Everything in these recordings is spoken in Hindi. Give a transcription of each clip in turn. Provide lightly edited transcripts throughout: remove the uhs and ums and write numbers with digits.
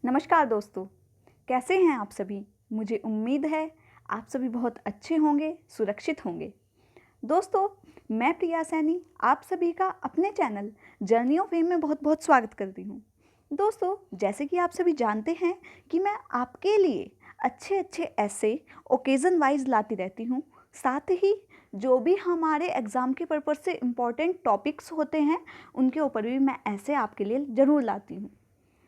नमस्कार दोस्तों, कैसे हैं आप सभी। मुझे उम्मीद है आप सभी बहुत अच्छे होंगे, सुरक्षित होंगे। दोस्तों, मैं प्रिया सैनी आप सभी का अपने चैनल जर्नी ऑफ फेम में बहुत बहुत स्वागत करती हूँ। दोस्तों, जैसे कि आप सभी जानते हैं कि मैं आपके लिए अच्छे अच्छे ऐसे ओकेज़न वाइज लाती रहती हूँ। साथ ही जो भी हमारे एग्ज़ाम के पर्पज़ से इम्पॉर्टेंट टॉपिक्स होते हैं उनके ऊपर भी मैं ऐसे आपके लिए ज़रूर लाती हूँ।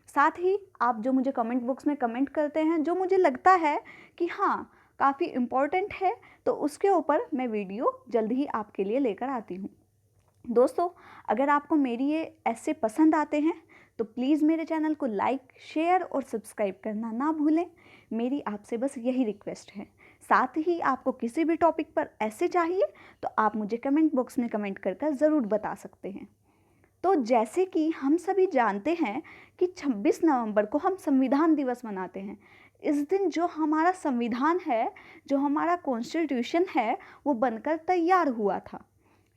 साथ ही आप जो मुझे कमेंट बॉक्स में कमेंट करते हैं, जो मुझे लगता है कि हाँ काफ़ी इम्पोर्टेंट है, तो उसके ऊपर मैं वीडियो जल्द ही आपके लिए लेकर आती हूँ। दोस्तों, अगर आपको मेरी ये ऐसे पसंद आते हैं तो प्लीज़ मेरे चैनल को लाइक, शेयर और सब्सक्राइब करना ना भूलें। मेरी आपसे बस यही रिक्वेस्ट है। साथ ही आपको किसी भी टॉपिक पर ऐसे चाहिए तो आप मुझे कमेंट बॉक्स में कमेंट कर ज़रूर बता सकते हैं। तो जैसे कि हम सभी जानते हैं कि 26 नवंबर को हम संविधान दिवस मनाते हैं। इस दिन जो हमारा संविधान है, जो हमारा कॉन्स्टिट्यूशन है, वो बनकर तैयार हुआ था।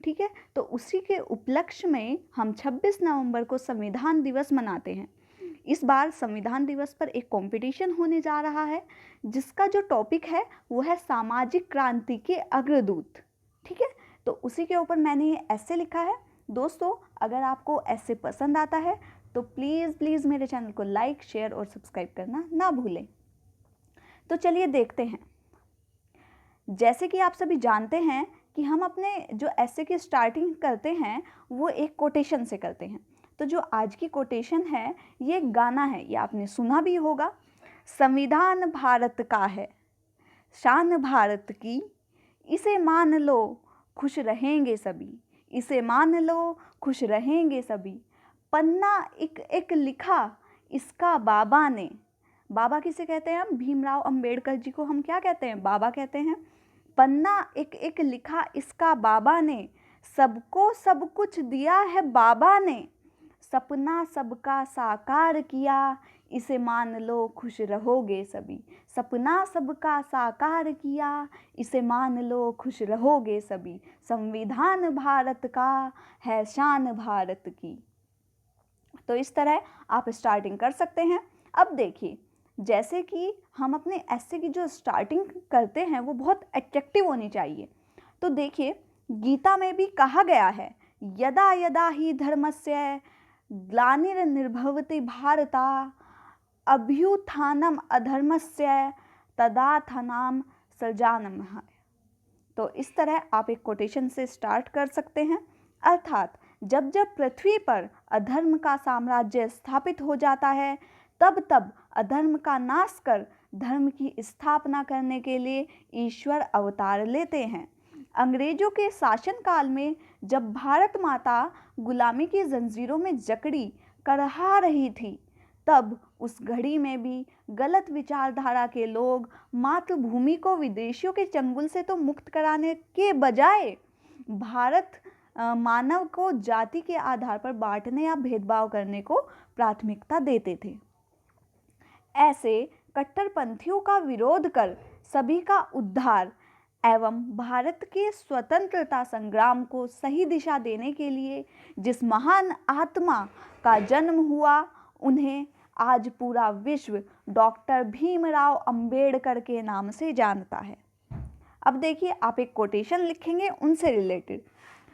ठीक है, तो उसी के उपलक्ष्य में हम 26 नवंबर को संविधान दिवस मनाते हैं। इस बार संविधान दिवस पर एक कंपटीशन होने जा रहा है, जिसका जो टॉपिक है वो है सामाजिक क्रांति के अग्रदूत। ठीक है, तो उसी के ऊपर मैंने ये ऐसे लिखा है। दोस्तों, अगर आपको ऐसे पसंद आता है तो प्लीज़ प्लीज़ मेरे चैनल को लाइक, शेयर और सब्सक्राइब करना ना भूलें। तो चलिए देखते हैं। जैसे कि आप सभी जानते हैं कि हम अपने जो ऐसे की स्टार्टिंग करते हैं वो एक कोटेशन से करते हैं। तो जो आज की कोटेशन है ये एक गाना है, ये आपने सुना भी होगा। संविधान भारत का है, शान भारत की, इसे मान लो खुश रहेंगे सभी, इसे मान लो खुश रहेंगे सभी। पन्ना एक एक लिखा इसका बाबा ने। बाबा किसे कहते हैं हम? भीमराव अंबेडकर जी को हम क्या कहते हैं? बाबा कहते हैं। पन्ना एक एक लिखा इसका बाबा ने, सबको सब कुछ दिया है बाबा ने। सपना सबका साकार किया, इसे मान लो खुश रहोगे सभी। सपना सबका साकार किया, इसे मान लो खुश रहोगे सभी। संविधान भारत का है, शान भारत की। तो इस तरह आप स्टार्टिंग कर सकते हैं। अब देखिए, जैसे कि हम अपने ऐसे की जो स्टार्टिंग करते हैं वो बहुत अट्रैक्टिव होनी चाहिए। तो देखिए, गीता में भी कहा गया है, यदा यदा ही धर्मस्य ग्लानिर्भवति भारता, अभ्युत्थानम अधर्मस्य तदात्थानं सृजाम्यहम्। तो इस तरह आप एक कोटेशन से स्टार्ट कर सकते हैं। अर्थात जब जब पृथ्वी पर अधर्म का साम्राज्य स्थापित हो जाता है, तब तब अधर्म का नाश कर धर्म की स्थापना करने के लिए ईश्वर अवतार लेते हैं। अंग्रेजों के शासनकाल में जब भारत माता गुलामी की जंजीरों में जकड़ी करहा रही थी, तब उस घड़ी में भी गलत विचारधारा के लोग मातृभूमि को विदेशियों के चंगुल से तो मुक्त कराने के बजाय भारत मानव को जाति के आधार पर बांटने या भेदभाव करने को प्राथमिकता देते थे। ऐसे कट्टरपंथियों का विरोध कर सभी का उद्धार एवं भारत के स्वतंत्रता संग्राम को सही दिशा देने के लिए जिस महान आत्मा का जन्म हुआ, उन्हें आज पूरा विश्व डॉक्टर भीमराव अंबेडकर के नाम से जानता है। अब देखिए, आप एक कोटेशन लिखेंगे उनसे रिलेटेड।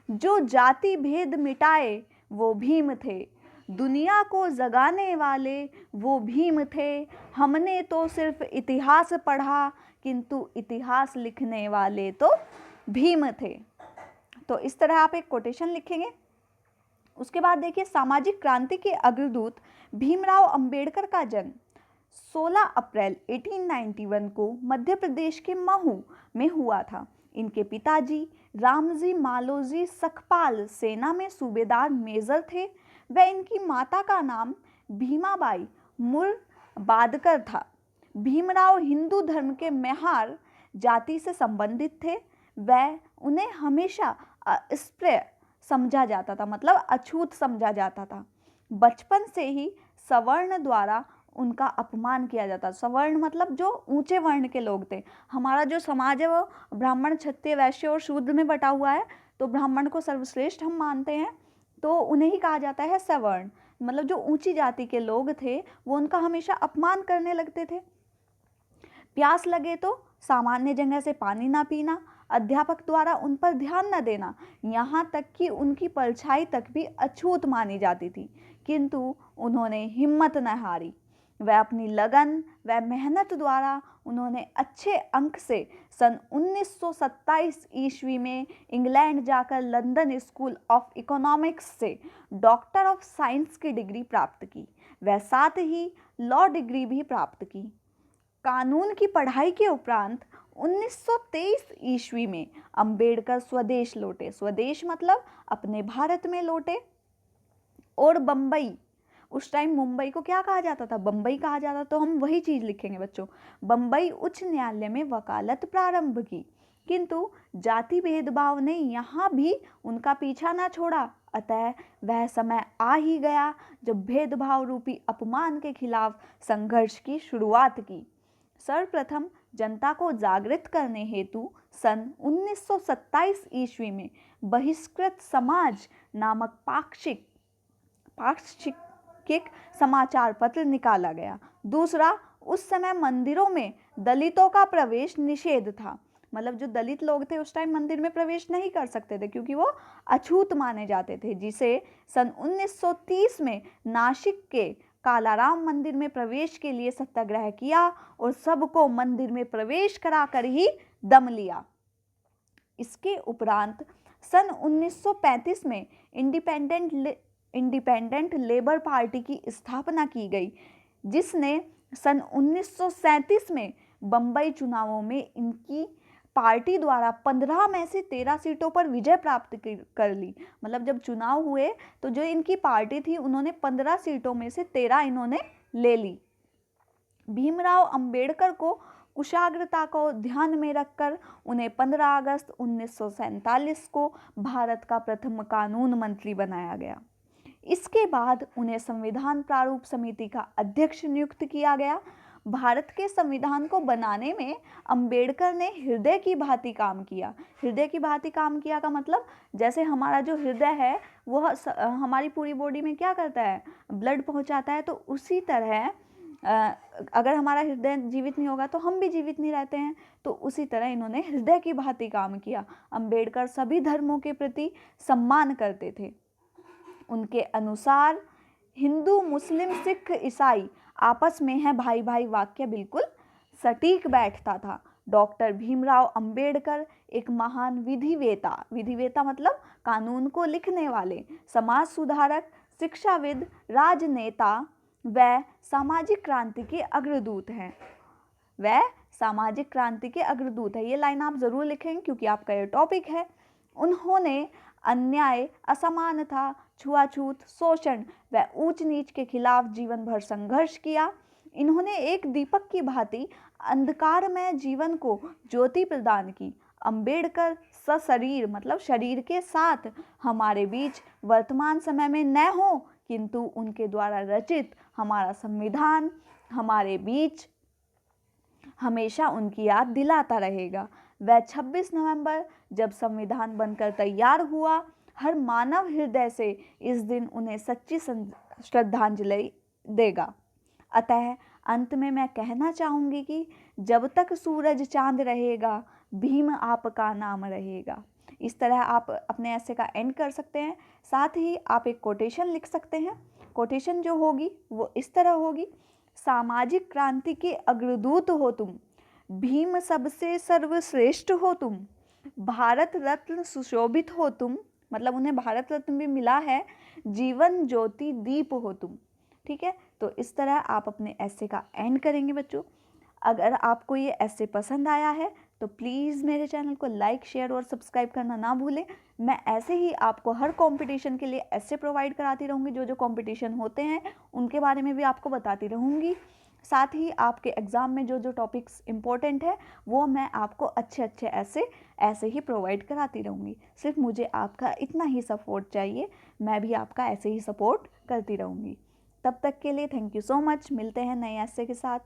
जो जाति भेद मिटाए वो भीम थे, दुनिया को जगाने वाले वो भीम थे। हमने तो सिर्फ इतिहास पढ़ा, किंतु इतिहास लिखने वाले तो भीम थे। तो इस तरह आप एक कोटेशन लिखेंगे। उसके बाद देखिए, सामाजिक क्रांति के अग्रदूत भीमराव अंबेडकर का जन्म 16 अप्रैल 1891 को मध्य प्रदेश के महू में हुआ था। इनके पिताजी रामजी मालोजी सखपाल सेना में सूबेदार मेजर थे व इनकी माता का नाम भीमाबाई मुरबादकर था। भीमराव हिंदू धर्म के मेहार जाति से संबंधित थे व उन्हें हमेशा अस्पृश्य समझा जाता था, मतलब अछूत समझा जाता था। बचपन से ही सवर्ण द्वारा उनका अपमान किया जाता। सवर्ण मतलब जो ऊंचे वर्ण के लोग थे। हमारा जो समाज है वो ब्राह्मण, क्षत्रिय, वैश्य और शूद्र में बटा हुआ है। तो ब्राह्मण को सर्वश्रेष्ठ हम मानते हैं, तो उन्हें ही कहा जाता है सवर्ण। मतलब जो ऊंची जाति के लोग थे वो उनका हमेशा अपमान करने लगते थे। प्यास लगे तो सामान्य जगह से पानी ना पीना, अध्यापक द्वारा उन पर ध्यान न देना, यहाँ तक कि उनकी परछाई तक भी अछूत मानी जाती थी। किंतु उन्होंने हिम्मत न हारी। वह अपनी लगन व मेहनत द्वारा उन्होंने अच्छे अंक से सन 1927 ईस्वी में इंग्लैंड जाकर लंदन स्कूल ऑफ इकोनॉमिक्स से डॉक्टर ऑफ साइंस की डिग्री प्राप्त की। वह साथ ही लॉ डिग्री भी प्राप्त की। कानून की पढ़ाई के उपरांत 1923 ईस्वी में अंबेडकर स्वदेश लौटे। स्वदेश मतलब अपने भारत में लौटे। और बम्बई, उस टाइम मुंबई को क्या कहा जाता था? बम्बई कहा जाता। तो हम वही चीज़ लिखेंगे बच्चों। बम्बई उच्च न्यायालय में वकालत प्रारंभ की, किंतु जाति भेदभाव ने यहाँ भी उनका पीछा न छोड़ा। अतः वह समय आ ही गया जब भेदभाव रूपी अपमान के खिलाफ संघर्ष की शुरुआत की। सर्वप्रथम जनता को जागृत करने हेतु सन 1927 ईस्वी में बहिष्कृत समाज नामक पाक्षिक समाचार पत्र निकाला गया। दूसरा, उस समय मंदिरों में दलितों का प्रवेश निषेध था। मतलब जो दलित लोग थे उस टाइम मंदिर में प्रवेश नहीं कर सकते थे क्योंकि वो अछूत माने जाते थे, जिसे सन 1930 में नासिक के कालाराम मंदिर में प्रवेश के लिए सत्याग्रह किया और सबको मंदिर में प्रवेश कराकर ही दम लिया। इसके उपरांत सन 1935 में इंडिपेंडेंट लेबर पार्टी की स्थापना की गई, जिसने सन 1937 में बम्बई चुनावों में इनकी पार्टी द्वारा 15 में से 13 सीटों पर विजय प्राप्त कर ली। मतलब जब चुनाव हुए तो जो इनकी पार्टी थी उन्होंने 15 सीटों में से 13 इन्होंने ले ली। भीमराव अंबेडकर को कुशाग्रता को ध्यान में रखकर उन्हें 15 अगस्त 1947 को भारत का प्रथम कानून मंत्री बनाया गया। इसके बाद उन्हें संविधान प्रारूप समिति का अध्यक्ष नियुक्त किया गया। भारत के संविधान को बनाने में अंबेडकर ने हृदय की भांति काम किया। हृदय की भांति काम किया का मतलब जैसे हमारा जो हृदय है वह हमारी पूरी बॉडी में क्या करता है? ब्लड पहुंचाता है। तो उसी तरह अगर हमारा हृदय जीवित नहीं होगा तो हम भी जीवित नहीं रहते हैं। तो उसी तरह इन्होंने हृदय की भांति काम किया। अंबेडकर सभी धर्मों के प्रति सम्मान करते थे। उनके अनुसार हिंदू, मुस्लिम, सिख, ईसाई आपस में है भाई भाई वाक्य बिल्कुल सटीक बैठता था। डॉक्टर भीमराव अंबेडकर एक महान विधिवेता मतलब कानून को लिखने वाले, समाज सुधारक, शिक्षाविद, राजनेता व सामाजिक क्रांति के अग्रदूत हैं। वह सामाजिक क्रांति के अग्रदूत है। ये लाइन आप जरूर लिखेंगे क्योंकि आपका ये टॉपिक है। उन्होंने अन्याय, असमानता, छुआछूत, शोषण व ऊंच नीच के खिलाफ जीवन भर संघर्ष किया। इन्होंने एक दीपक की भांति अंधकारमय जीवन को ज्योति प्रदान की। अंबेडकर सशरीर मतलब शरीर के साथ हमारे बीच वर्तमान समय में न हो, किंतु उनके द्वारा रचित हमारा संविधान हमारे बीच हमेशा उनकी याद दिलाता रहेगा। वह 26 नवंबर जब संविधान बनकर तैयार हुआ, हर मानव हृदय से इस दिन उन्हें सच्ची श्रद्धांजलि देगा। अतः अंत में मैं कहना चाहूँगी कि जब तक सूरज चांद रहेगा, भीम आपका नाम रहेगा। इस तरह आप अपने ऐसे का एंड कर सकते हैं। साथ ही आप एक कोटेशन लिख सकते हैं। कोटेशन जो होगी वो इस तरह होगी: सामाजिक क्रांति के अग्रदूत हो तुम, भीम सबसे सर्वश्रेष्ठ हो तुम, भारत रत्न सुशोभित हो तुम, मतलब उन्हें भारत रत्न भी मिला है, जीवन ज्योति दीप हो तुम। ठीक है, तो इस तरह आप अपने ऐसे का एंड करेंगे बच्चों। अगर आपको ये ऐसे पसंद आया है तो प्लीज़ मेरे चैनल को लाइक, शेयर और सब्सक्राइब करना ना भूलें। मैं ऐसे ही आपको हर कंपटीशन के लिए ऐसे प्रोवाइड कराती रहूँगी। जो जो कंपटीशन होते हैं उनके बारे में भी आपको बताती रहूँगी। साथ ही आपके एग्ज़ाम में जो जो टॉपिक्स इम्पोर्टेंट है वो मैं आपको अच्छे ऐसे ही प्रोवाइड कराती रहूँगी। सिर्फ मुझे आपका इतना ही सपोर्ट चाहिए, मैं भी आपका ऐसे ही सपोर्ट करती रहूँगी। तब तक के लिए थैंक यू सो मच। मिलते हैं नए ऐसे के साथ।